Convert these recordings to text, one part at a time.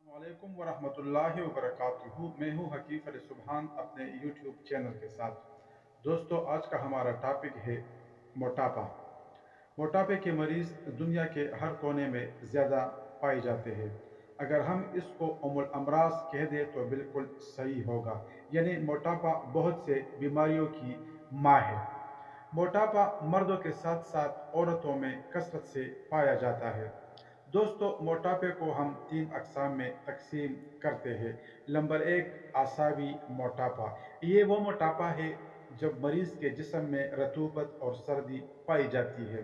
वालेकुम वरहमतुल्लाहि वबरकातुहू। मैं हूँ हकीफ अली सुबहान अपने यूट्यूब चैनल के साथ। दोस्तों, आज का हमारा टॉपिक है मोटापा। मोटापे के मरीज़ दुनिया के हर कोने में ज़्यादा पाए जाते हैं। अगर हम इसको उमुल अमराज कह दें तो बिल्कुल सही होगा। यानी मोटापा बहुत से बीमारियों की माँ है। मोटापा मर्दों के साथ साथ औरतों में कसरत से पाया जाता है। दोस्तों, मोटापे को हम तीन अक़साम में तकसीम करते हैं। नंबर एक, आसाबी मोटापा। ये वो मोटापा है जब मरीज़ के जिस्म में रतूबत और सर्दी पाई जाती है,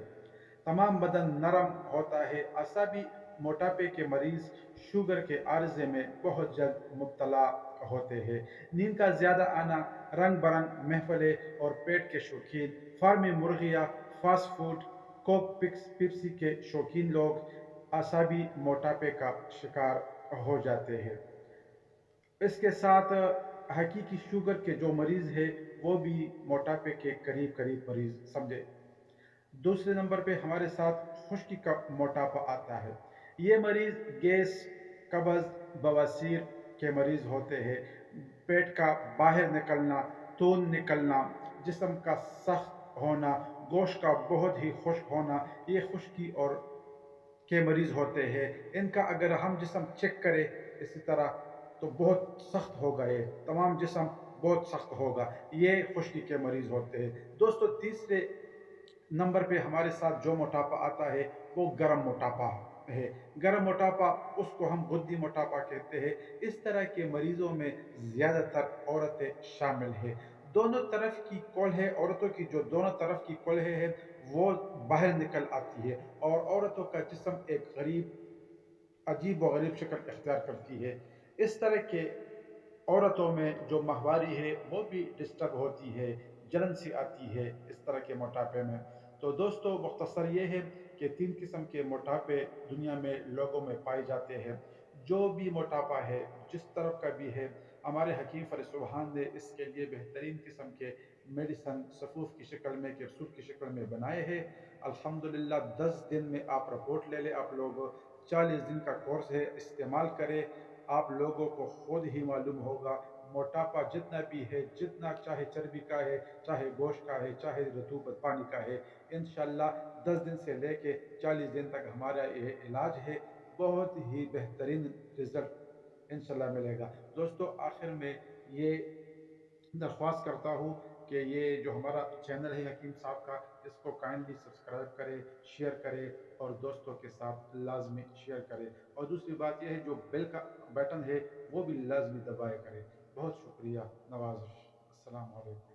तमाम बदन नरम होता है। आसाबी मोटापे के मरीज़ शुगर के आर्जे में बहुत जल्द मुब्तला होते हैं। नींद का ज़्यादा आना, रंग बरंग महफिलें और पेट के शौकीन, फार्मी मुर्गियाँ, फास्ट फूड, कोक पिप्सी के शौकीन लोग आसाबी मोटापे का शिकार हो जाते हैं। इसके साथ हकीकी शुगर के जो मरीज़ है वो भी मोटापे के करीब करीब मरीज़ समझे। दूसरे नंबर पे हमारे साथ खुश्की का मोटापा आता है। ये मरीज़ गैस, कब्ज़, बवासीर के मरीज़ होते हैं। पेट का बाहर निकलना, खून निकलना, जिस्म का सख्त होना, गोश्त का बहुत ही खुश्क होना, ये खुश्की और के मरीज़ होते हैं। इनका अगर हम जिस्म चेक करें इसी तरह तो बहुत सख्त होगा, ये तमाम जिस्म बहुत सख्त होगा। ये खुश्की के मरीज़ होते हैं। दोस्तों, तीसरे नंबर पे हमारे साथ जो मोटापा आता है वो गर्म मोटापा है। गर्म मोटापा, उसको हम गुद्दी मोटापा कहते हैं। इस तरह के मरीजों में ज़्यादातर औरतें शामिल है। दोनों तरफ की कोल्हे, औरतों की जो दोनों तरफ की कोल्हे है वो बाहर निकल आती है और औरतों का जिस्म एक गरीब, अजीब व गरीब शक्ल इख्तियार करती है। इस तरह के औरतों में जो माहवारी है वो भी डिस्टर्ब होती है, जलन सी आती है इस तरह के मोटापे में। तो दोस्तों, मुख्तसर ये है कि तीन किस्म के मोटापे दुनिया में लोगों में पाए जाते हैं। जो भी मोटापा है, जिस तरफ का भी है, हमारे हकीम फरीद सुबहान ने इसके लिए बेहतरीन किस्म के मेडिसन सफ़ूफ की शक्ल में, कैप्सूल की शक्ल में बनाए हैं। अल्हम्दुलिल्लाह 10 दिन में आप रिपोर्ट ले लें। आप लोग 40 दिन का कोर्स है, इस्तेमाल करें। आप लोगों को खुद ही मालूम होगा मोटापा जितना भी है, जितना चाहे चर्बी का है, चाहे गोश्त का है, चाहे रतूबत पानी का है, इंशाल्लाह 10 दिन से लेके 40 दिन तक हमारा ये इलाज है। बहुत ही बेहतरीन रिजल्ट इंशाल्लाह मिलेगा। दोस्तों, आखिर में ये दरख्वास्त करता हूँ कि ये जो हमारा चैनल है हकीम साहब का, इसको काइंडली सब्सक्राइब करें, शेयर करें और दोस्तों के साथ लाजमी शेयर करें। और दूसरी बात यह है जो बेल का बटन है वो भी लाजमी दबाया करें। बहुत शुक्रिया, नवाज़िश। अस्सलाम वालेकुम।